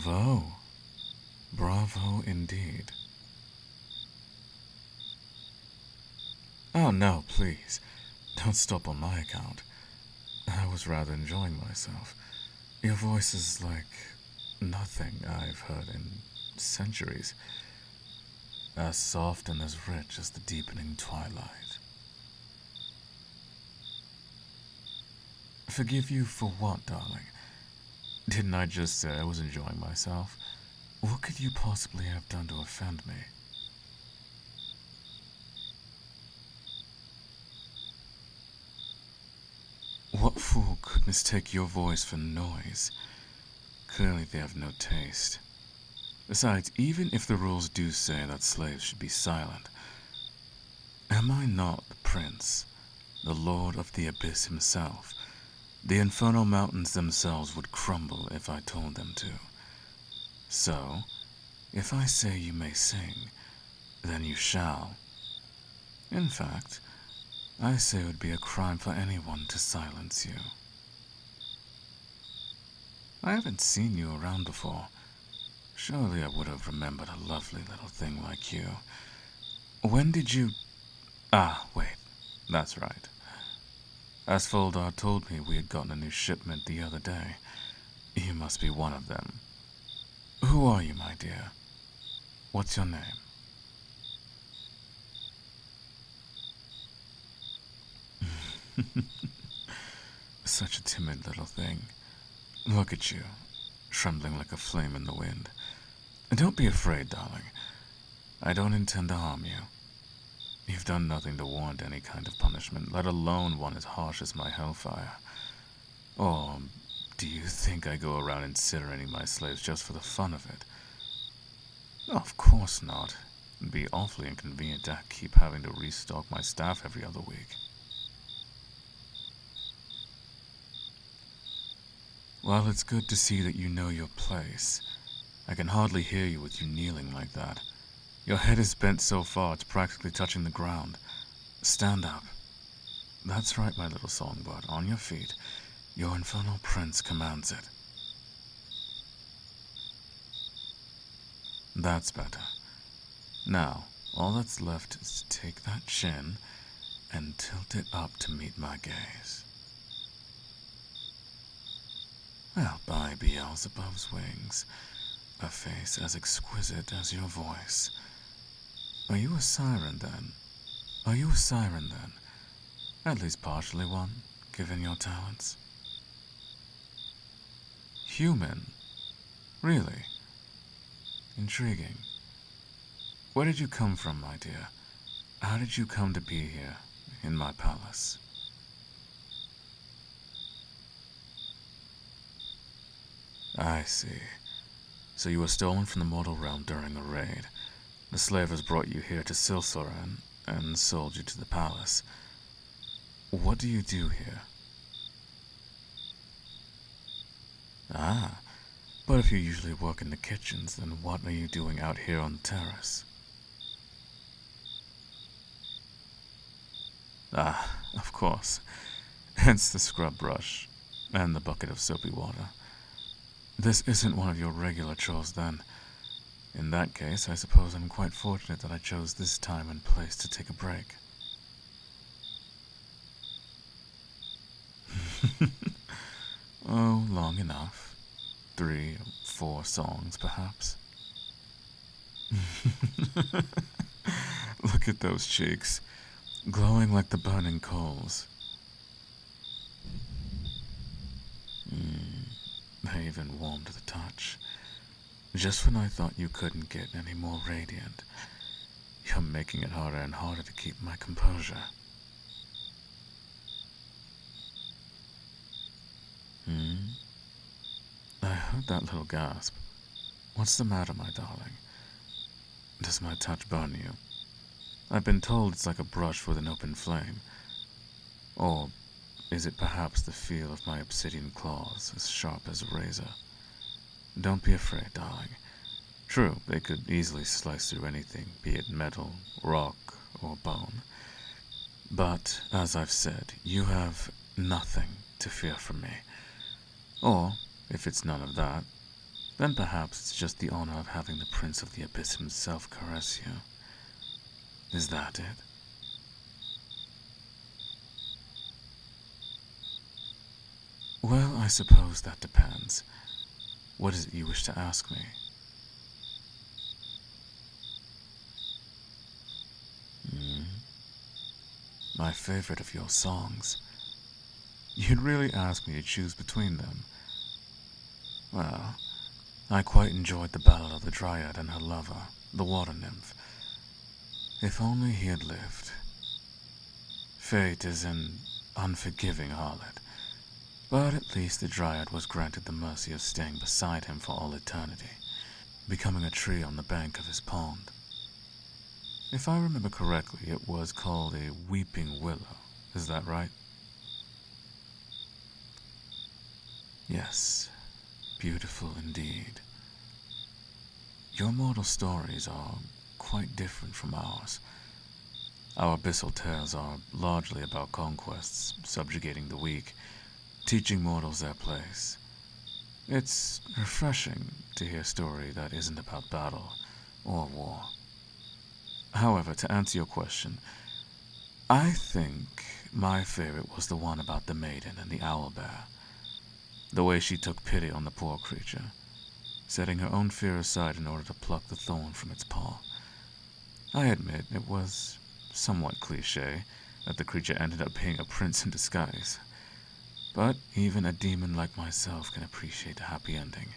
Bravo. Bravo indeed. Oh no, please. Don't stop on my account. I was rather enjoying myself. Your voice is like nothing I've heard in centuries. As soft and as rich as the deepening twilight. Forgive you for what, darling? Didn't I just say I was enjoying myself? What could you possibly have done to offend me? What fool could mistake your voice for noise? Clearly they have no taste. Besides, even if the rules do say that slaves should be silent, am I not the prince, the lord of the abyss himself? The infernal mountains themselves would crumble if I told them to. So, if I say you may sing, then you shall. In fact, I say it would be a crime for anyone to silence you. I haven't seen you around before. Surely I would have remembered a lovely little thing like you. When did you... Ah, wait. That's right. Asfoldar told me we had gotten a new shipment the other day. You must be one of them. Who are you, my dear? What's your name? Such a timid little thing. Look at you, trembling like a flame in the wind. Don't be afraid, darling. I don't intend to harm you. You've done nothing to warrant any kind of punishment, let alone one as harsh as my hellfire. Or do you think I go around incinerating my slaves just for the fun of it? Of course not. It'd be awfully inconvenient to keep having to restock my staff every other week. Well, it's good to see that you know your place. I can hardly hear you with you kneeling like that. Your head is bent so far it's practically touching the ground. Stand up. That's right, my little songbird. On your feet. Your Infernal Prince commands it. That's better. Now, all that's left is to take that chin and tilt it up to meet my gaze. Well, by Beelzebub's wings, a face as exquisite as your voice. Are you a siren, then? Are you a siren, then? At least partially one, given your talents. Human? Really? Intriguing. Where did you come from, my dear? How did you come to be here, in my palace? I see. So you were stolen from the mortal realm during a raid. The slavers brought you here to Silsoran and sold you to the palace. What do you do here? Ah, but if you usually work in the kitchens, then what are you doing out here on the terrace? Ah, of course. Hence the scrub brush and the bucket of soapy water. This isn't one of your regular chores, then. In that case, I suppose I'm quite fortunate that I chose this time and place to take a break. Oh, long enough. 3 or 4 songs, perhaps. Look at those cheeks, glowing like the burning coals. They even warm to the touch. Just when I thought you couldn't get any more radiant, you're making it harder and harder to keep my composure. I heard that little gasp. What's the matter, my darling? Does my touch burn you? I've been told it's like a brush with an open flame. Or is it perhaps the feel of my obsidian claws, as sharp as a razor? Don't be afraid, darling. True, they could easily slice through anything, be it metal, rock, or bone. But, as I've said, you have nothing to fear from me. Or, if it's none of that, Then perhaps it's just the honor of having the Prince of the Abyss himself caress you. Is that it? Well, I suppose that depends. What is it you wish to ask me? Hmm? My favorite of your songs. You'd really ask me to choose between them. Well, I quite enjoyed the Ballad of the Dryad and her lover, the water nymph. If only he had lived. Fate is an unforgiving harlot, but at least the Dryad was granted the mercy of staying beside him for all eternity, becoming a tree on the bank of his pond. If I remember correctly, it was called a weeping willow. Is that right? Yes, beautiful indeed. Your mortal stories are quite different from ours. Our abyssal tales are largely about conquests, subjugating the weak, teaching mortals their place. It's refreshing to hear a story that isn't about battle or war. However, to answer your question, I think my favorite was the one about the maiden and the owlbear. The way she took pity on the poor creature, setting her own fear aside in order to pluck the thorn from its paw. I admit it was somewhat cliché that the creature ended up being a prince in disguise. But even a demon like myself can appreciate a happy ending.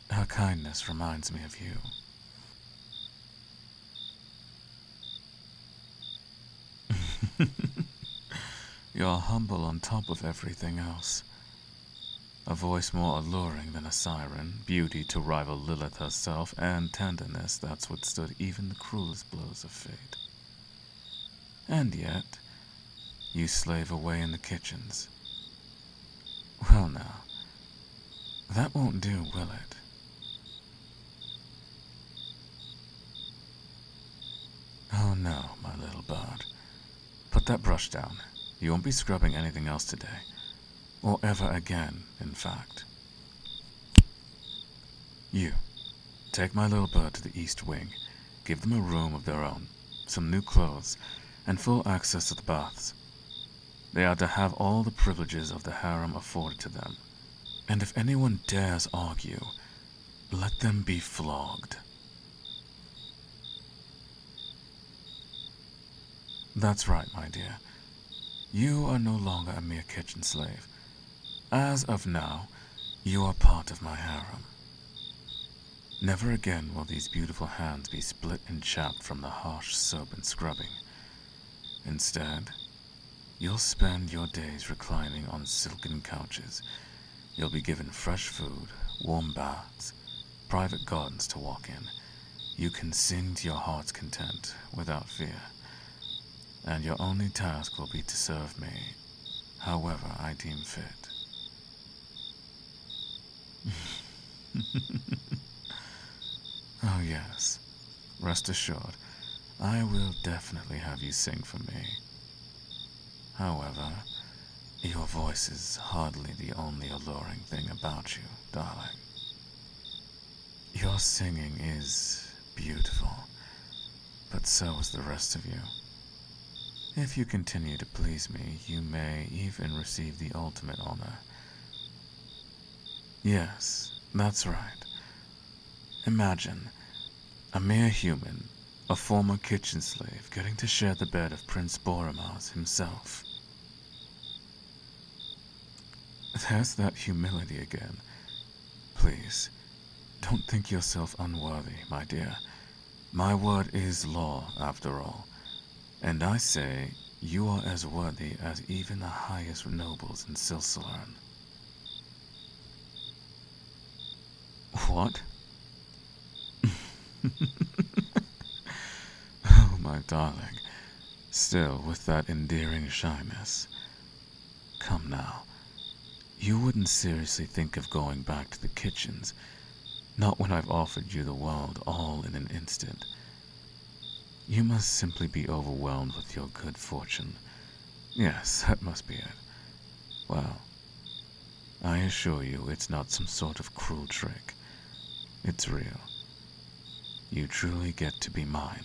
Her kindness reminds me of you. You're humble on top of everything else. A voice more alluring than a siren, beauty to rival Lilith herself, and tenderness that's withstood even the cruelest blows of fate. And yet, you slave away in the kitchens. Well now, that won't do, will it? Oh no, my little bird. Put that brush down. You won't be scrubbing anything else today. Or ever again, in fact. You, take my little bird to the East Wing. Give them a room of their own, some new clothes, and full access to the baths. They are to have all the privileges of the harem afforded to them. And if anyone dares argue, let them be flogged. That's right, my dear. You are no longer a mere kitchen slave. As of now, you are part of my harem. Never again will these beautiful hands be split and chapped from the harsh soap and scrubbing. Instead, you'll spend your days reclining on silken couches. You'll be given fresh food, warm baths, private gardens to walk in. You can sing to your heart's content without fear. And your only task will be to serve me, however I deem fit. Oh yes, rest assured, I will definitely have you sing for me. However, your voice is hardly the only alluring thing about you, darling. Your singing is beautiful, but so is the rest of you. If you continue to please me, you may even receive the ultimate honor. Yes, that's right. Imagine a mere human, a former kitchen slave, getting to share the bed of Prince Boromaz himself. There's that humility again. Please, don't think yourself unworthy, my dear. My word is law, after all. And I say, you are as worthy as even the highest nobles in Silsalan. What? Oh, my darling. Still with that endearing shyness. Come now. You wouldn't seriously think of going back to the kitchens, not when I've offered you the world all in an instant. You must simply be overwhelmed with your good fortune. Yes, that must be it. Well, I assure you it's not some sort of cruel trick. It's real. You truly get to be mine.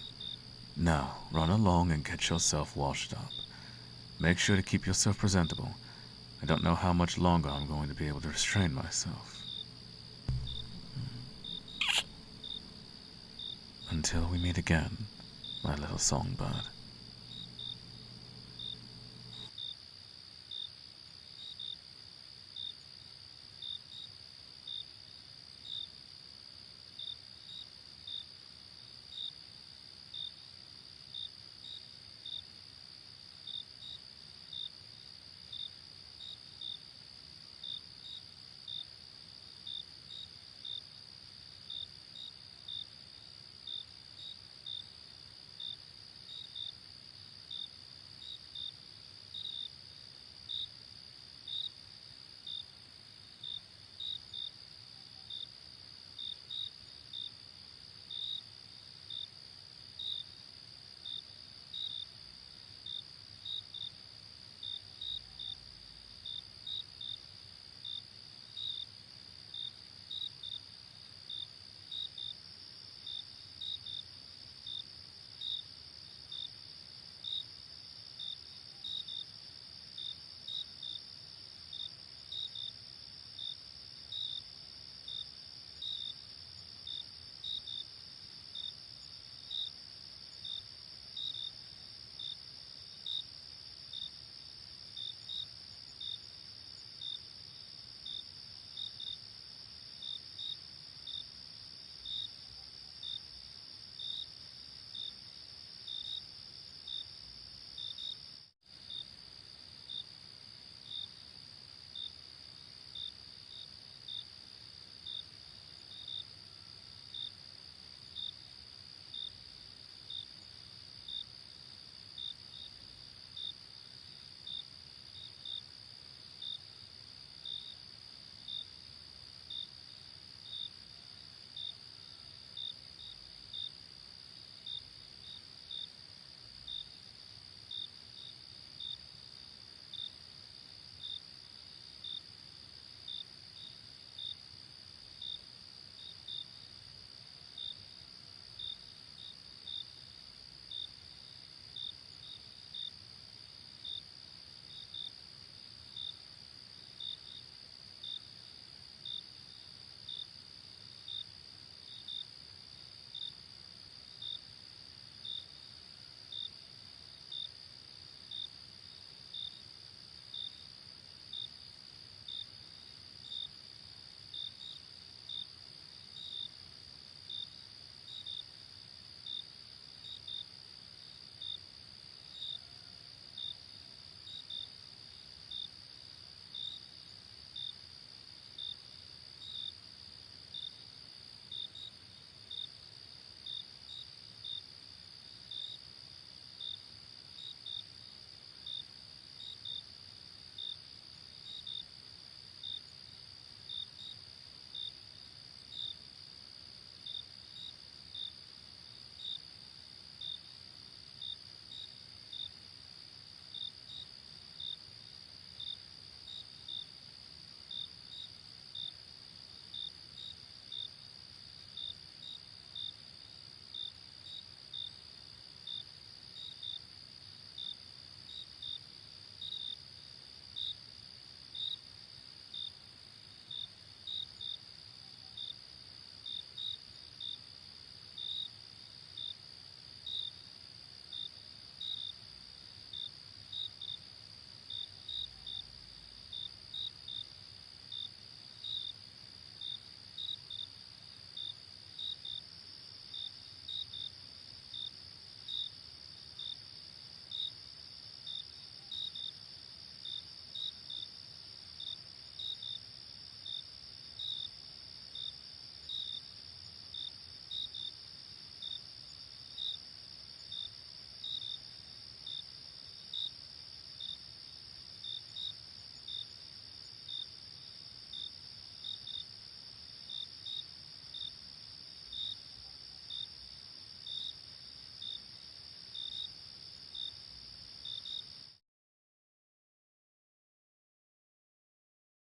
Now, run along and get yourself washed up. Make sure to keep yourself presentable. I don't know how much longer I'm going to be able to restrain myself. Until we meet again, my little songbird.